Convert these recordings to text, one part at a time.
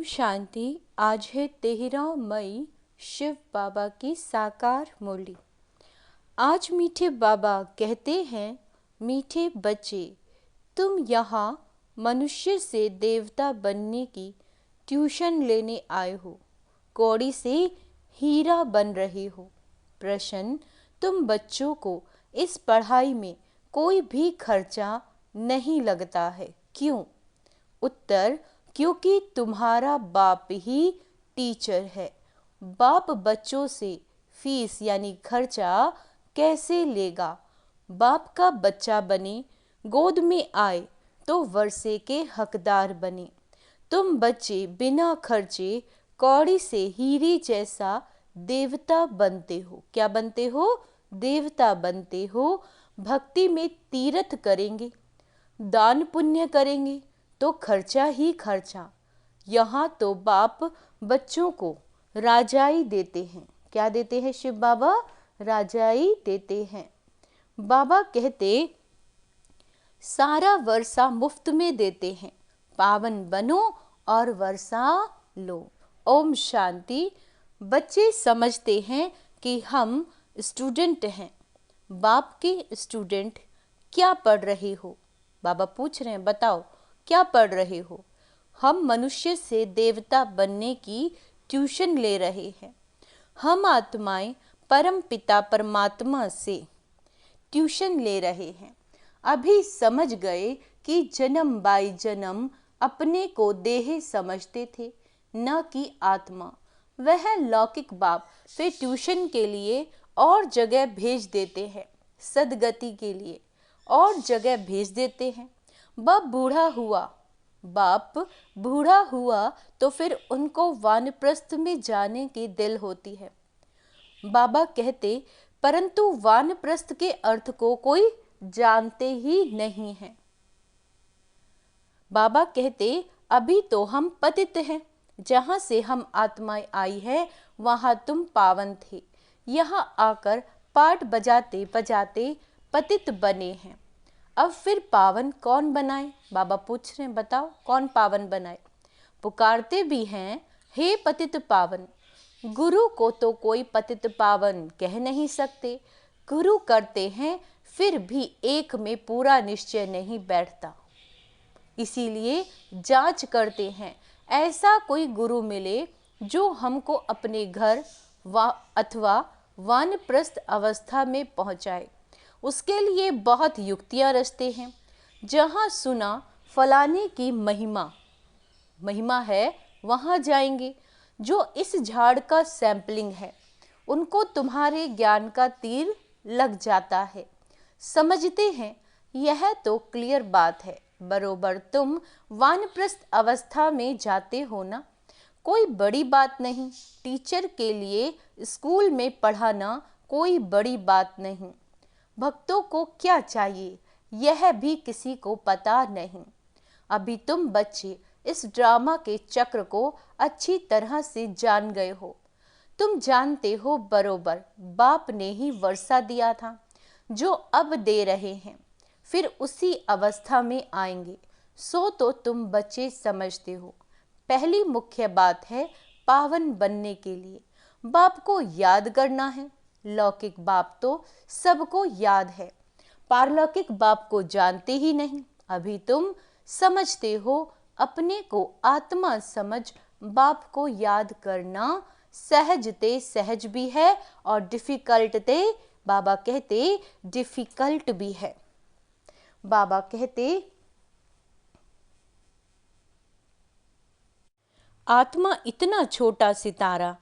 ओम शांति। आज है 13 मई, शिव बाबा की साकार मुरली। आज मीठे बाबा कहते हैं, मीठे बच्चे, तुम यहाँ मनुष्य से देवता बनने की ट्यूशन लेने आए हो। कौड़ी से हीरा बन रहे हो। प्रश्न, तुम बच्चों को इस पढ़ाई में कोई भी खर्चा नहीं लगता है, क्यों? उत्तर, क्योंकि तुम्हारा बाप ही टीचर है। बाप बच्चों से फीस यानी खर्चा कैसे लेगा? बाप का बच्चा बने, गोद में आए तो वर्षे के हकदार बने। तुम बच्चे बिना खर्चे कौड़ी से हीरे जैसा देवता बनते हो। क्या बनते हो? देवता बनते हो। भक्ति में तीर्थ करेंगे, दान पुण्य करेंगे तो खर्चा ही खर्चा। यहाँ तो बाप बच्चों को राजाई देते हैं। क्या देते हैं शिव बाबा? राजाई देते हैं। बाबा कहते, सारा वर्षा मुफ्त में देते हैं, पावन बनो और वर्षा लो। ओम शांति। बच्चे समझते हैं कि हम स्टूडेंट हैं। बाप के स्टूडेंट क्या पढ़ रहे हो? बाबा पूछ रहे हैं, बताओ क्या पढ़ रहे हो? हम मनुष्य से देवता बनने की ट्यूशन ले रहे हैं। हम आत्माएं परम पिता परमात्मा से ट्यूशन ले रहे हैं। अभी समझ गए कि जन्म बाई जन्म अपने को देह समझते थे, न कि आत्मा। वह लौकिक बाप फिर ट्यूशन के लिए और जगह भेज देते हैं, सदगति के लिए और जगह भेज देते हैं। बाप बूढ़ा हुआ तो फिर उनको वानप्रस्थ में जाने की दिल होती है। बाबा कहते, परंतु वानप्रस्थ के अर्थ को कोई जानते ही नहीं है। बाबा कहते, अभी तो हम पतित हैं। जहाँ से हम आत्माएं आई है वहाँ तुम पावन थे। यहाँ आकर पाठ बजाते बजाते पतित बने हैं। अब फिर पावन कौन बनाए? बाबा पूछ रहे हैं, बताओ कौन पावन बनाए? पुकारते भी हैं, हे पतित पावन। गुरु को तो कोई पतित पावन कह नहीं सकते। गुरु करते हैं फिर भी एक में पूरा निश्चय नहीं बैठता। इसीलिए जांच करते हैं, ऐसा कोई गुरु मिले जो हमको अपने घर अथवा वानप्रस्थ अवस्था में पहुंचाए। उसके लिए बहुत युक्तियां रचते हैं। जहाँ सुना फलाने की महिमा है, वहाँ जाएंगे। जो इस झाड़ का सैंपलिंग है, उनको तुम्हारे ज्ञान का तीर लग जाता है। समझते हैं यह तो क्लियर बात है। बरोबर तुम वानप्रस्थ अवस्था में जाते हो ना, कोई बड़ी बात नहीं। टीचर के लिए स्कूल में पढ़ाना कोई बड़ी बात नहीं। भक्तों को क्या चाहिए यह भी किसी को पता नहीं। अभी तुम बच्चे इस ड्रामा के चक्र को अच्छी तरह से जान गए हो। तुम जानते हो बरोबर बाप ने ही वर्षा दिया था, जो अब दे रहे हैं, फिर उसी अवस्था में आएंगे। सो तो तुम बच्चे समझते हो। पहली मुख्य बात है, पावन बनने के लिए बाप को याद करना है। लौकिक बाप तो सबको याद है, पारलौकिक बाप को जानते ही नहीं। अभी तुम समझते हो, अपने को आत्मा समझ बाप को याद करना सहज ते सहज भी है और डिफिकल्ट ते बाबा कहते डिफिकल्ट भी है। बाबा कहते, आत्मा इतना छोटा सितारा,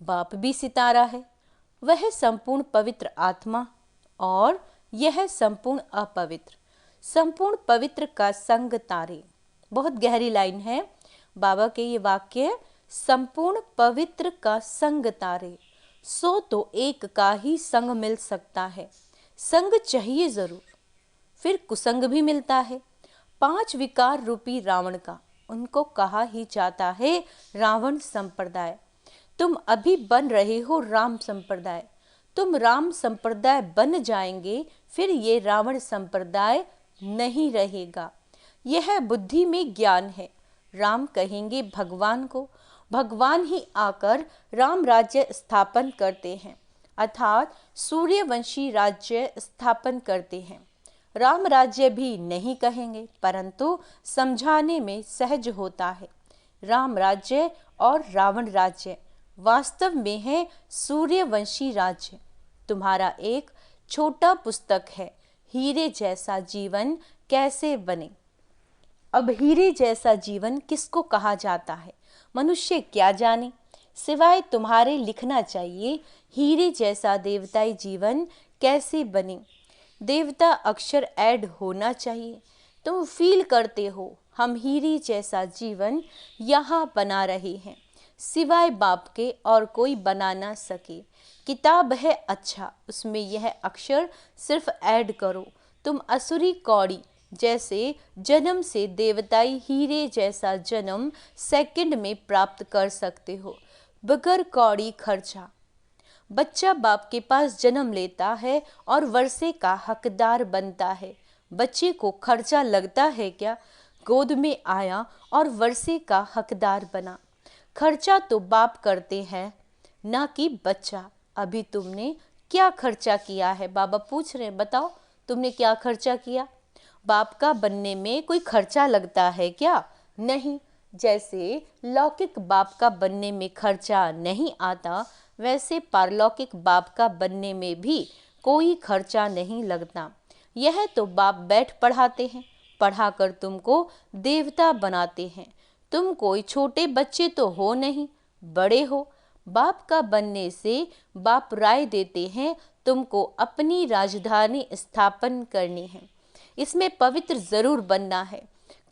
बाप भी सितारा है। वह संपूर्ण पवित्र आत्मा और यह संपूर्ण अपवित्र। संपूर्ण पवित्र का संग तारे। बहुत गहरी लाइन है बाबा के ये वाक्य। संपूर्ण पवित्र का संग तारे, सो तो एक का ही संग मिल सकता है। संग चाहिए जरूर, फिर कुसंग भी मिलता है। 5 विकार रूपी रावण का, उनको कहा ही जाता है रावण संप्रदाय। तुम अभी बन रहे हो राम संप्रदाय। तुम राम संप्रदाय बन जाएंगे, फिर ये रावण संप्रदाय नहीं रहेगा। यह बुद्धि में ज्ञान है। राम कहेंगे भगवान को, भगवान ही आकर राम राज्य स्थापन करते हैं, अर्थात सूर्यवंशी राज्य स्थापन करते हैं। राम राज्य भी नहीं कहेंगे, परंतु समझाने में सहज होता है। राम राज्य और रावण राज्य वास्तव में है सूर्यवंशी राज्य। तुम्हारा एक छोटा पुस्तक है, हीरे जैसा जीवन कैसे बने। अब हीरे जैसा जीवन किसको कहा जाता है, मनुष्य क्या जाने, सिवाय तुम्हारे लिखना चाहिए हीरे जैसा देवताई जीवन कैसे बने। देवता अक्षर ऐड होना चाहिए। तुम फील करते हो हम हीरे जैसा जीवन यहाँ बना रहे हैं, सिवाय बाप के और कोई बना ना सके। किताब है अच्छा, उसमें यह अक्षर सिर्फ ऐड करो। तुम असुरी कौड़ी जैसे जन्म से देवताई हीरे जैसा जन्म सेकंड में प्राप्त कर सकते हो, बगैर कौड़ी खर्चा। बच्चा बाप के पास जन्म लेता है और वर्षे का हकदार बनता है। बच्चे को खर्चा लगता है क्या? गोद में आया और वर्षे का हकदार बना। खर्चा तो बाप करते हैं, ना कि बच्चा। अभी तुमने क्या खर्चा किया है? बाबा पूछ रहे हैं, बताओ तुमने क्या खर्चा किया? बाप का बनने में कोई खर्चा लगता है क्या? नहीं। जैसे लौकिक बाप का बनने में खर्चा नहीं आता, वैसे पारलौकिक बाप का बनने में भी कोई खर्चा नहीं लगता। यह तो बाप बैठ पढ़ाते हैं, पढ़ाकर तुमको देवता बनाते हैं। तुम कोई छोटे बच्चे तो हो नहीं, बड़े हो। बाप का बनने से बाप राय देते हैं तुमको अपनी राजधानी स्थापन करनी है, इसमें पवित्र जरूर बनना है।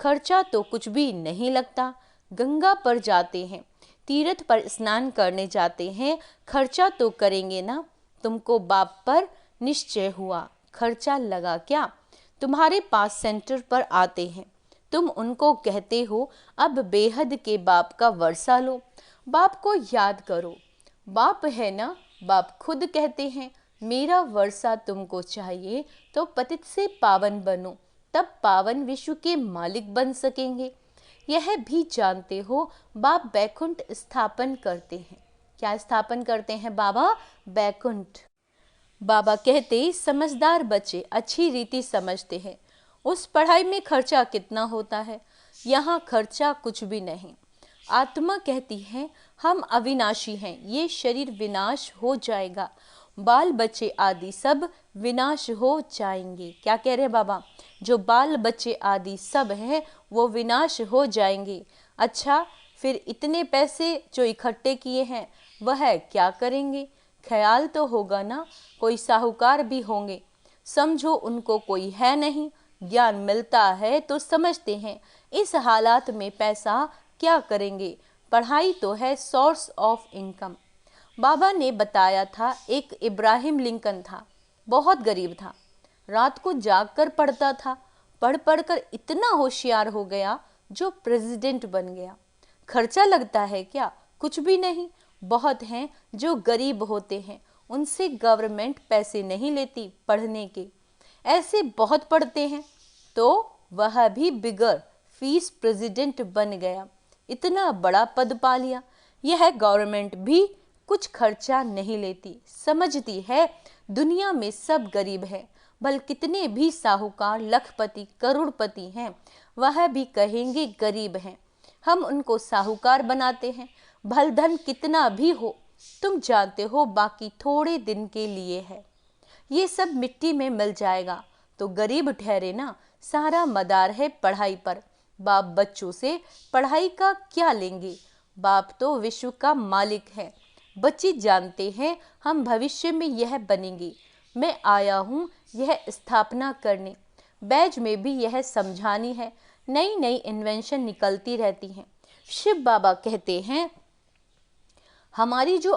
खर्चा तो कुछ भी नहीं लगता। गंगा पर जाते हैं, तीर्थ पर स्नान करने जाते हैं, खर्चा तो करेंगे ना। तुमको बाप पर निश्चय हुआ, खर्चा लगा क्या? तुम्हारे पास सेंटर पर आते हैं, तुम उनको कहते हो अब बेहद के बाप का वर्षा लो, बाप को याद करो। बाप है ना, बाप खुद कहते हैं मेरा वर्षा तुमको चाहिए तो पतित से पावन बनो, तब पावन विश्व के मालिक बन सकेंगे। यह भी जानते हो बाप बैकुंठ स्थापन करते हैं। क्या स्थापन करते हैं बाबा? बैकुंठ। बाबा कहते समझदार बच्चे अच्छी रीति समझते हैं। उस पढ़ाई में खर्चा कितना होता है? यहाँ खर्चा कुछ भी नहीं। आत्मा कहती है हम अविनाशी हैं, ये शरीर विनाश हो जाएगा, बाल बच्चे आदि सब विनाश हो जाएंगे। क्या कह रहे हैं बाबा? जो बाल बच्चे आदि सब हैं वो विनाश हो जाएंगे। अच्छा, फिर इतने पैसे जो इकट्ठे किए हैं वह क्या करेंगे? ख्याल तो होगा ना, कोई साहूकार भी होंगे। समझो उनको कोई है नहीं, ज्ञान मिलता है तो समझते हैं इस हालात में पैसा क्या करेंगे। पढ़ाई तो है सोर्स ऑफ इनकम। बाबा ने बताया था एक इब्राहिम लिंकन था, बहुत गरीब था, रात को जागकर पढ़ता था, पढ़ पढ़कर इतना होशियार हो गया जो प्रेसिडेंट बन गया। खर्चा लगता है क्या? कुछ भी नहीं। बहुत हैं जो गरीब होते हैं, उनसे गवर्नमेंट पैसे नहीं लेती पढ़ने के, ऐसे बहुत पढ़ते हैं तो वह भी बिगर फीस प्रेसिडेंट बन गया, इतना बड़ा पद पा लिया। यह गवर्नमेंट भी कुछ खर्चा नहीं लेती, समझती है दुनिया में सब गरीब है। भल कितने भी साहूकार लखपति करोड़पति हैं, वह भी कहेंगे गरीब हैं। हम उनको साहूकार बनाते हैं, भल धन कितना भी हो, तुम जानते हो बाकी थोड़े दिन के लिए है, ये सब मिट्टी में मिल जाएगा। तो गरीब ठहरे ना, सारा मदार है पढ़ाई पर। बाप बच्चों से पढ़ाई का क्या लेंगे? बाप तो विश्व का मालिक है। बच्चे जानते हैं हम भविष्य में यह बनेंगे। मैं आया हूँ यह स्थापना करने, बैज में भी यह समझानी है। नई नई इन्वेंशन निकलती रहती हैं। शिव बाबा कहते हैं हमारी जो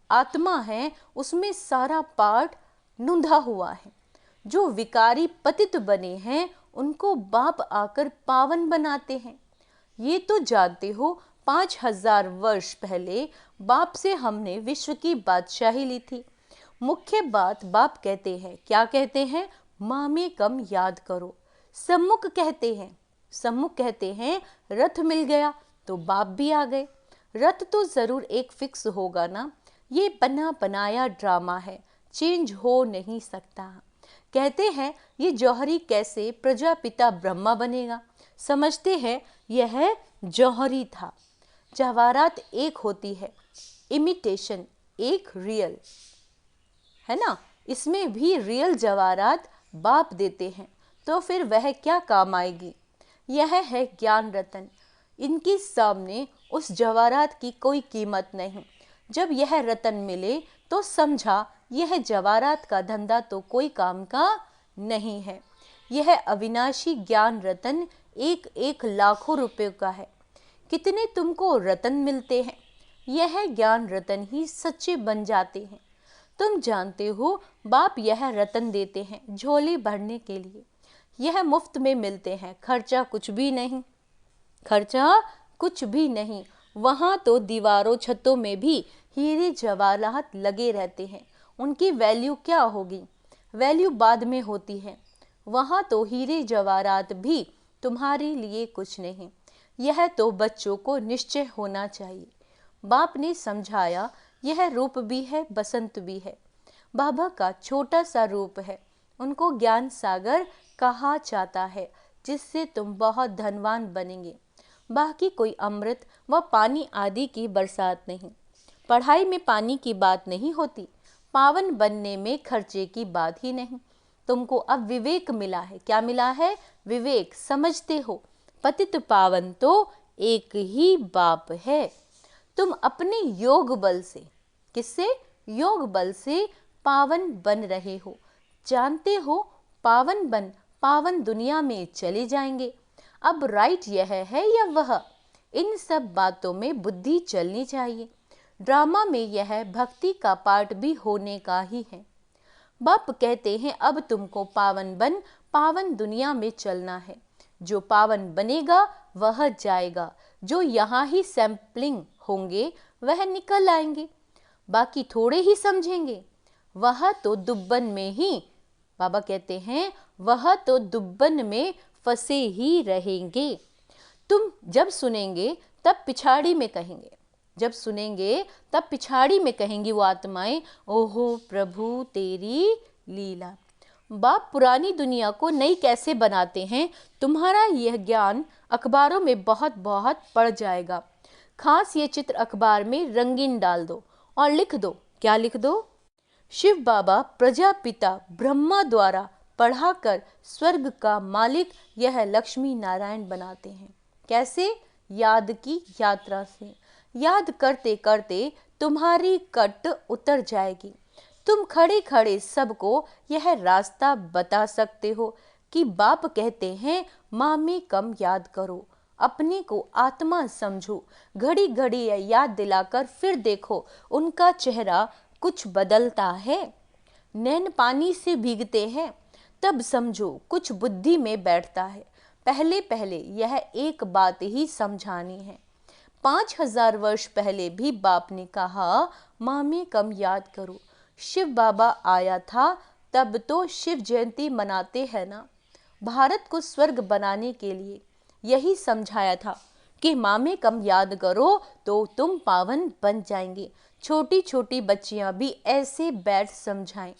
आत्मा है उसमें सारा पार्ट नुंधा हुआ है। जो विकारी पतित बने हैं उनको बाप आकर पावन बनाते हैं। ये तो जानते हो 5000 वर्ष पहले बाप से हमने विश्व की बादशाही ली थी। मुख्य बात बाप कहते हैं, क्या कहते हैं? माँ में कम याद करो। सम्मुख कहते हैं सम्मुख कहते हैं रथ मिल गया तो बाप भी आ गए। रथ तो जरूर एक फिक्स होगा ना, ये बना बनाया ड्रामा है, चेंज हो नहीं सकता। कहते हैं ये जौहरी कैसे प्रजापिता ब्रह्मा बनेगा। समझते हैं यह जौहरी था। जवाहरात एक होती है, इमिटेशन एक रियल है ना, इसमें भी रियल जवाहरात बाप देते हैं तो फिर वह क्या काम आएगी। यह है ज्ञान रतन, इनके सामने उस जवाहरात की कोई कीमत नहीं। जब यह रतन मिले तो समझा यह जवाहरात का धंधा तो कोई काम का नहीं है। यह अविनाशी ज्ञान रतन एक एक लाखों रुपए का है। कितने तुमको रतन मिलते हैं, यह ज्ञान रतन ही सच्चे बन जाते हैं। तुम जानते हो बाप यह रतन देते हैं झोली भरने के लिए, यह मुफ्त में मिलते हैं, खर्चा कुछ भी नहीं, खर्चा कुछ भी नहीं। वहाँ तो दीवारों छतों में भी हीरे जवाहरात लगे रहते हैं, उनकी वैल्यू क्या होगी, वैल्यू बाद में होती है। वहाँ तो हीरे जवाहरात भी तुम्हारे लिए कुछ नहीं, यह तो बच्चों को निश्चय होना चाहिए। बाप ने समझाया यह रूप भी है, बसंत भी है। बाबा का छोटा सा रूप है, उनको ज्ञान सागर कहा जाता है, जिससे तुम बहुत धनवान बनेंगे। बाकी कोई अमृत व पानी आदि की बरसात नहीं। पढ़ाई में पानी की बात नहीं होती, पावन बनने में खर्चे की बात ही नहीं। तुमको अब विवेक मिला है। क्या मिला है? विवेक। समझते हो पतित पावन तो एक ही बाप है। तुम अपने योग बल से, किससे? योग बल से पावन बन रहे हो। जानते हो पावन बन पावन दुनिया में चले जाएंगे। अब राइट यह है या वह, इन सब बातों में बुद्धि चलनी चाहिए। ड्रामा में यह भक्ति का पार्ट भी होने का ही है। बाप कहते हैं अब तुमको पावन बन पावन दुनिया में चलना है। जो पावन बनेगा वह जाएगा, जो यहाँ ही सैंपलिंग होंगे वह निकल आएंगे, बाकी थोड़े ही समझेंगे। वह तो दुब्बन में ही, बाबा कहते हैं वह तो दुब्बन में फंसे ही रहेंगे। तुम जब सुनेंगे तब पिछाड़ी में कहेंगे, जब सुनेंगे तब पिछाड़ी में कहेंगी वो आत्माएं, ओहो प्रभु तेरी लीला। बाप पुरानी दुनिया को नई कैसे बनाते हैं, तुम्हारा यह ज्ञान अखबारों में बहुत बहुत पड़ जाएगा। खास ये चित्र अखबार में रंगीन डाल दो और लिख दो। क्या लिख दो? शिव बाबा प्रजापिता ब्रह्मा द्वारा पढ़ाकर स्वर्ग का मालिक यह लक्ष्मी नारायण बनाते हैं। कैसे? याद की यात्रा से। याद करते करते तुम्हारी कट उतर जाएगी। तुम खड़े खड़े सबको यह रास्ता बता सकते हो कि बाप कहते हैं माँ में कम याद करो, अपने को आत्मा समझो। घड़ी घड़ी याद दिलाकर फिर देखो उनका चेहरा कुछ बदलता है। नैन पानी से भीगते हैं तब समझो कुछ बुद्धि में बैठता है। पहले पहले यह एक बात ही समझानी है। 5000 वर्ष पहले भी बाप ने कहा माँ में कम याद करो। शिव बाबा आया था तब तो शिव जयंती मनाते हैं ना। भारत को स्वर्ग बनाने के लिए यही समझाया था कि माँ में कम याद करो तो तुम पावन बन जाएंगे। छोटी छोटी बच्चियां भी ऐसे बैठ समझाएं।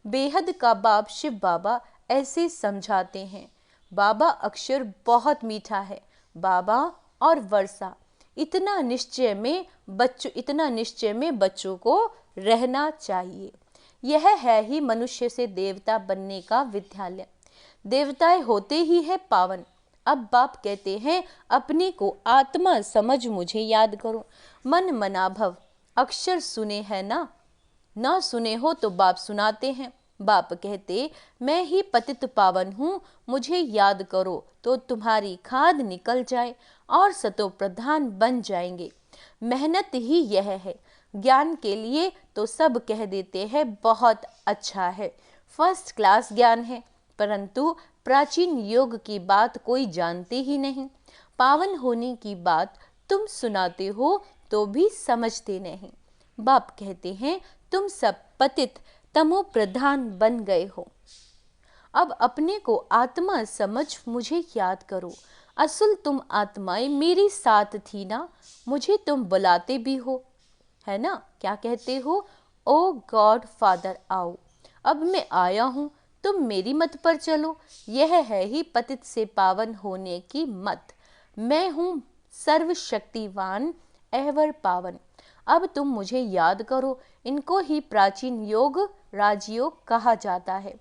बेहद का बाप शिव बाबा ऐसे समझाते हैं। बाबा अक्षर बहुत मीठा है। बाबा और वर्षा इतना निश्चय में बच्चों को रहना चाहिए। यह है ही मनुष्य से देवता बनने का विद्यालय। देवताएं होते ही है पावन। अब बाप कहते हैं अपने को आत्मा समझ मुझे याद करो। मन मनाभव अक्षर सुने हैं ना सुने हो तो बाप सुनाते हैं। बाप कहते मैं ही पतित पावन हूँ, मुझे याद करो तो तुम्हारी खाद निकल जाए और सतो प्रधान बन जाएंगे। मेहनत ही यह है। ज्ञान के लिए तो सब कह देते हैं बहुत अच्छा है, फर्स्ट क्लास ज्ञान है, परंतु प्राचीन योग की बात कोई जानते ही नहीं। पावन होने की बात तुम सुनाते हो तो भी समझते नहीं। बाप कहते हैं तुम सब पतित तमो प्रधान बन गए हो। अब अपने को आत्मा समझ मुझे याद करो। असुल तुम आत्माएं मेरे साथ थी ना, मुझे तुम बुलाते भी हो, है ना। क्या कहते हो, ओ गॉड फादर आओ, अब मैं आया हूँ, तुम मेरी मत पर चलो। यह है ही पतित से पावन होने की मत। मैं हूँ सर्वशक्तिवान एवर पावन। अब तुम मुझे याद करो। इनको ही प्राचीन योग राजयोग कहा जाता है।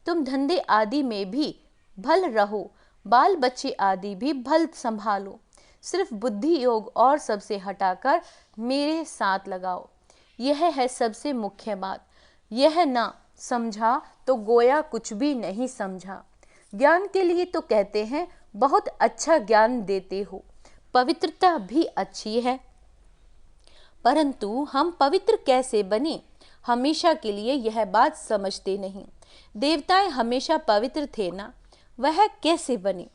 तुम धंधे आदि में भी भल रहो, बाल बच्चे आदि भी भल संभालो। सिर्फ बुद्धि योग और सबसे हटाकर मेरे साथ लगाओ। यह है सबसे मुख्य बात। यह ना समझा तो गोया कुछ भी नहीं समझा। ज्ञान के लिए तो कहते हैं बहुत अच्छा ज्ञान देते हो, पवित्रता भी अच्छी है, परंतु हम पवित्र कैसे बने, हमेशा के लिए यह बात समझते नहीं। देवताएं हमेशा पवित्र थे ना, वह कैसे बने,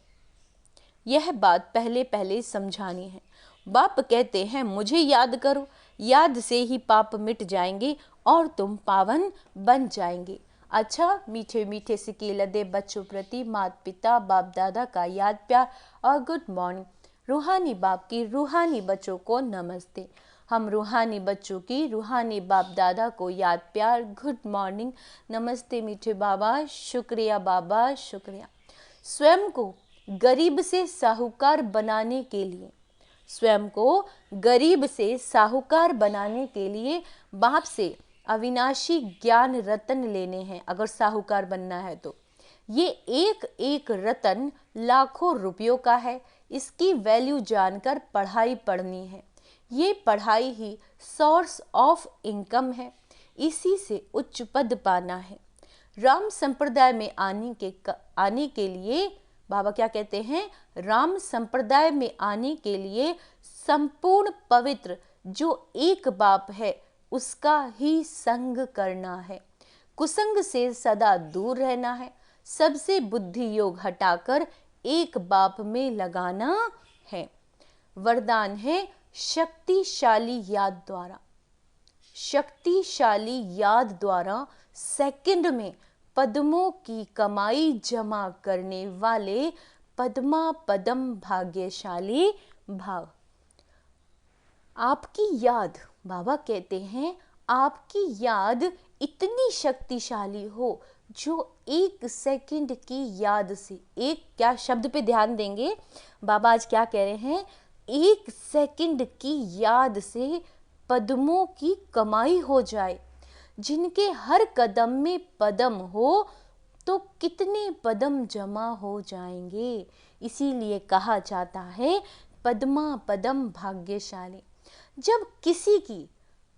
यह बात पहले पहले समझानी है। बाप कहते हैं मुझे याद करो, याद से ही पाप मिट जाएंगे और तुम पावन बन जाएंगे। अच्छा मीठे मीठे सिक्के लदे बच्चों प्रति माता पिता बाप दादा का याद प्यार और गुड मॉर्निंग। रूहानी बाप की रूहानी बच्चों को नमस्ते। हम रूहानी बच्चों की रूहानी बाप दादा को याद प्यार गुड मॉर्निंग नमस्ते मीठे बाबा, शुक्रिया बाबा शुक्रिया। स्वयं को गरीब से साहूकार बनाने के लिए, स्वयं को गरीब से साहूकार बनाने के लिए बाप से अविनाशी ज्ञान रतन लेने हैं। अगर साहूकार बनना है तो ये एक एक रतन लाखों रुपयों का है। इसकी वैल्यू जानकर पढ़ाई पढ़नी है। ये पढ़ाई ही सोर्स ऑफ इनकम है, इसी से उच्च पद पाना है। राम संप्रदाय में आने के लिए बाबा क्या कहते हैं, राम संप्रदाय में आने के लिए संपूर्ण पवित्र जो एक बाप है उसका ही संग करना है। कुसंग से सदा दूर रहना है। सबसे बुद्धि योग हटाकर एक बाप में लगाना है। वरदान है शक्तिशाली याद द्वारा। शक्तिशाली याद द्वारा सेकंड में पद्मों की कमाई जमा करने वाले पद्मा पदम भाग्यशाली भाव। आपकी याद, बाबा कहते हैं आपकी याद इतनी शक्तिशाली हो जो एक सेकंड की याद से, एक क्या शब्द पे ध्यान देंगे, बाबा आज क्या कह रहे हैं, एक सेकंड की याद से पद्मों की कमाई हो जाए। जिनके हर कदम में पदम हो तो कितने पदम जमा हो जाएंगे। इसीलिए कहा जाता है पद्मा पदम भाग्यशाली। जब किसी की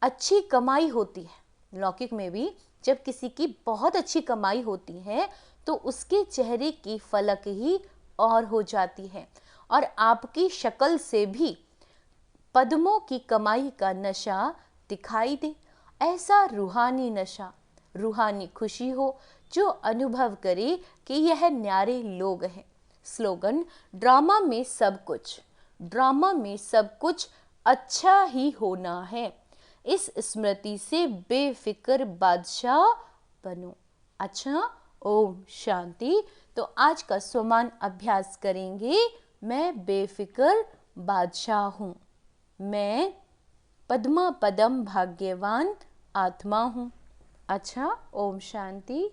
अच्छी कमाई होती है, लौकिक में भी जब किसी की बहुत अच्छी कमाई होती है तो उसके चेहरे की फलक ही और हो जाती है और आपकी शक्ल से भी पद्मों की कमाई का नशा दिखाई दे। ऐसा रूहानी नशा, रूहानी खुशी हो जो अनुभव करे कि यह न्यारे लोग हैं। स्लोगन ड्रामा में सब कुछ, ड्रामा में सब कुछ अच्छा ही होना है। इस स्मृति से बेफिक्र बादशाह बनो। अच्छा, ओम शांति। तो आज का स्वमान अभ्यास करेंगे। मैं बेफिक्र बादशाह हूँ, मैं पद्मा पदम भाग्यवान आत्मा हूँ। अच्छा, ओम शांति।